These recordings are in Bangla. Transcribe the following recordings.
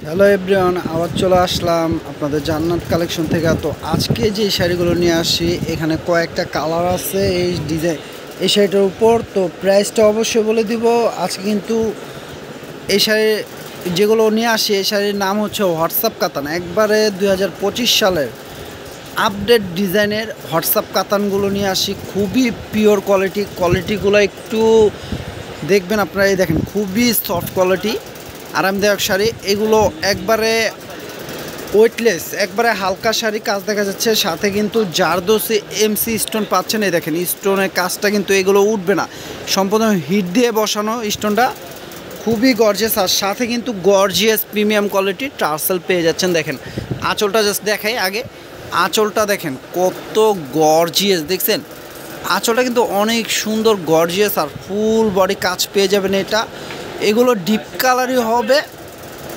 হ্যালো এভরিওয়ান, আবার চলে আসলাম আপনাদের জান্নাত কালেকশন থেকে। তো আজকে যে শাড়িগুলো নিয়ে আসি, এখানে কয়েকটা কালার আছে এই ডিজাইন এই শাড়িটার উপর। তো প্রাইসটা অবশ্যই বলে দিব। আজকে কিন্তু এই শাড়ি যেগুলো নিয়ে আসি, এই শাড়ির নাম হচ্ছে হোয়াটসঅ্যাপ কাতান। একবারে 2025 সালের আপডেট ডিজাইনের হোয়াটসঅ্যাপ কাতানগুলো নিয়ে আসি। খুবই পিওর কোয়ালিটিগুলো একটু দেখবেন আপনারা। এই দেখেন, খুবই সফট কোয়ালিটি, আরামদায়ক শাড়ি এগুলো। একবারে ওয়েটলেস, একবারে হালকা শাড়ি। কাজ দেখা যাচ্ছে, সাথে কিন্তু জারদোসি এমসি স্টোন পাচ্ছেন। এই দেখেন, স্টোনের কাজটা কিন্তু এগুলো উঠবে না, সম্পূর্ণ হিট দিয়ে বসানো স্টোনটা। খুবই গর্জিয়াস, আর সাথে কিন্তু গর্জিয়াস প্রিমিয়াম কোয়ালিটির টার্সেল পেয়ে যাচ্ছেন। দেখেন আঁচলটা জাস্ট দেখাই আগে। আঁচলটা দেখেন কত গর্জিয়াস, দেখছেন? আঁচলটা কিন্তু অনেক সুন্দর গর্জিয়াস, আর ফুল বডি কাজ পেয়ে যাবেন এটা। এগুলো ডিপ কালারই হবে,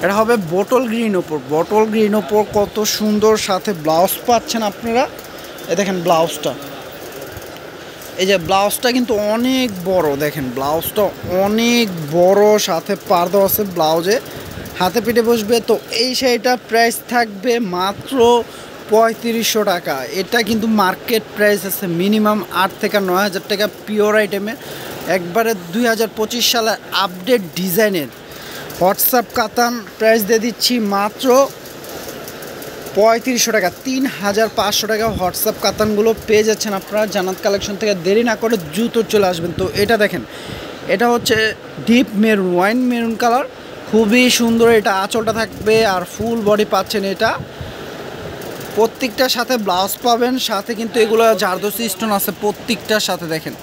এটা হবে বটল গ্রিন ওপর কত সুন্দর। সাথে ব্লাউজ পাচ্ছেন আপনারা। এ দেখেন ব্লাউজটা, এই যে ব্লাউজটা কিন্তু অনেক বড়। দেখেন ব্লাউজটা অনেক বড়, সাথে পাড় আছে ব্লাউজে, হাতে পিঠে বসবে। তো এই শাড়িটার প্রাইস থাকবে মাত্র 3500 টাকা। এটা কিন্তু মার্কেট প্রাইস আছে মিনিমাম 8 থেকে 9000 টাকা পিওর আইটেমের। একবারে 2025 সালের আপডেট ডিজাইনের হোয়াটসঅ্যাপ কাতান প্রাইস দিয়ে দিচ্ছি মাত্র 3500 টাকা। 3500 টাকা হোয়াটসঅ্যাপ কাতানগুলো পেয়ে যাচ্ছেন আপনারা জান্নাত কালেকশন থেকে। দেরি না করে দ্রুত চলে আসবেন। তো এটা দেখেন, এটা হচ্ছে deep maroon, wine maroon colour, খুবই সুন্দর। এটা আঁচলটা থাকবে, আর ফুল বডি পাচ্ছেন। এটা প্রত্যেকটার সাথে ব্লাউজ পাবেন, সাথে কিন্তু এগুলো জারদোসি স্টোন আছে প্রত্যেকটার সাথে। দেখেন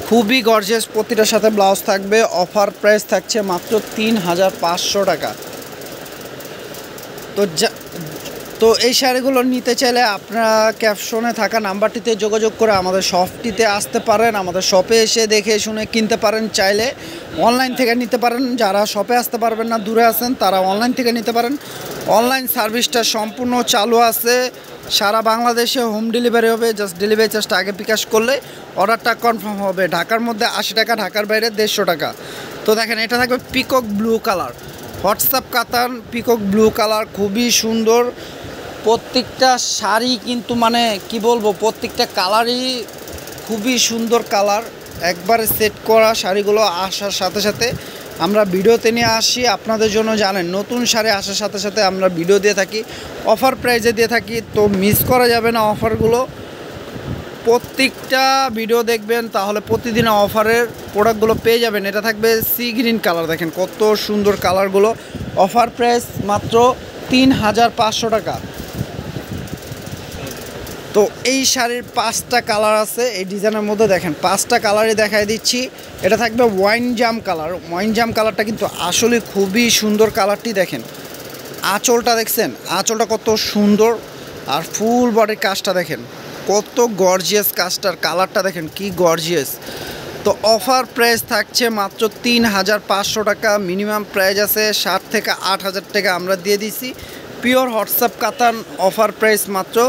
খুবই গর্জিয়াস, প্রতিটার সাথে ব্লাউজ থাকবে। অফার প্রাইস থাকছে মাত্র 3500 টাকা। তো তো এই শাড়িগুলো নিতে চাইলে আপনারা ক্যাপশনে থাকা নাম্বারটিতে যোগাযোগ করে আমাদের শপটিতে আসতে পারেন। আমাদের শপে এসে দেখে শুনে কিনতে পারেন। চাইলে অনলাইন থেকে নিতে পারেন। যারা শপে আসতে পারবেন না, দূরে আছেন, তারা অনলাইন থেকে নিতে পারেন। অনলাইন সার্ভিসটা সম্পূর্ণ চালু আছে, সারা বাংলাদেশে হোম ডেলিভারি হবে। জাস্ট ডেলিভারি চার্জটা আগে বিকাশ করলে অর্ডারটা কনফার্ম হবে। ঢাকার মধ্যে 80 টাকা, ঢাকার বাইরে 150 টাকা। তো দেখেন, এটা থাকবে পিকক ব্লু কালার, হোয়াটসঅ্যাপ কাতান পিকক ব্লু কালার, খুবই সুন্দর। প্রত্যেকটা শাড়ি কিন্তু মানে কি বলবো, প্রত্যেকটা কালারই খুবই সুন্দর কালার। একবারে সেট করা শাড়িগুলো আসার সাথে সাথে আমরা ভিডিওতে নিয়ে আসি আপনাদের জন্য। জানেন, নতুন শাড়ি আসার সাথে সাথে আমরা ভিডিও দিয়ে থাকি, অফার প্রাইজে দিয়ে থাকি। তো মিস করা যাবে না অফারগুলো, প্রত্যেকটা ভিডিও দেখবেন, তাহলে প্রতিদিন অফারের প্রোডাক্টগুলো পেয়ে যাবেন। এটা থাকবে সি গ্রিন কালার, দেখেন কত সুন্দর কালারগুলো। অফার প্রাইস মাত্র 3500 টাকা। তো এই শাড়ির 5টা কালার আছে এই ডিজাইনের মধ্যে। দেখেন 5টা কালারই দেখাই দিচ্ছি। এটা থাকবে ওয়াইন জাম কালার। ওয়াইন জাম কালারটা কিন্তু আসলে খুবই সুন্দর কালারটি। দেখেন আঁচলটা দেখছেন, আঁচলটা কত সুন্দর, আর ফুল বডির কাজটা দেখেন কত গর্জিয়াস। কাজটার কালারটা দেখেন কি গর্জিয়াস। তো অফার প্রাইস থাকছে মাত্র 3500 টাকা। মিনিমাম প্রাইস আছে 7 থেকে 8000 টাকা আমরা দিয়ে দিছি। পিওর হোয়াটসঅ্যাপ কাতান, অফার প্রাইস মাত্র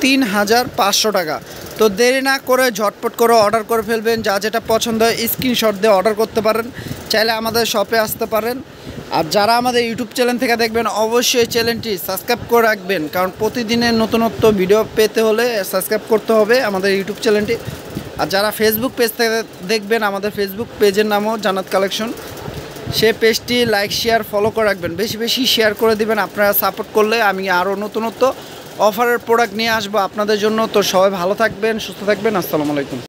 3500 টাকা। তো দেরি না করে ঝটপট করে অর্ডার করে ফেলবেন। যা যেটা পছন্দ হয় স্ক্রিনশট দিয়ে অর্ডার করতে পারেন। চাইলে আমাদের শপে আসতে পারেন। আর যারা আমাদের ইউটিউব চ্যানেল থেকে দেখবেন, অবশ্যই চ্যানেলটি সাবস্ক্রাইব করে রাখবেন, কারণ প্রতিদিনের নতুনত্ব ভিডিও পেতে হলে সাবস্ক্রাইব করতে হবে আমাদের ইউটিউব চ্যানেলটি। আর যারা ফেসবুক পেজ থেকে দেখবেন, আমাদের ফেসবুক পেজের নামও জান্নাত কালেকশন। সে পেজটি লাইক শেয়ার ফলো করে রাখবেন, বেশি বেশি শেয়ার করে দিবেন। আপনারা সাপোর্ট করলে আমি আরও নতুনত্ব অফারের প্রোডাক্ট নিয়ে আসবো আপনাদের জন্য। তো সবাই ভালো থাকবেন, সুস্থ থাকবেন। আসসালামু আলাইকুম।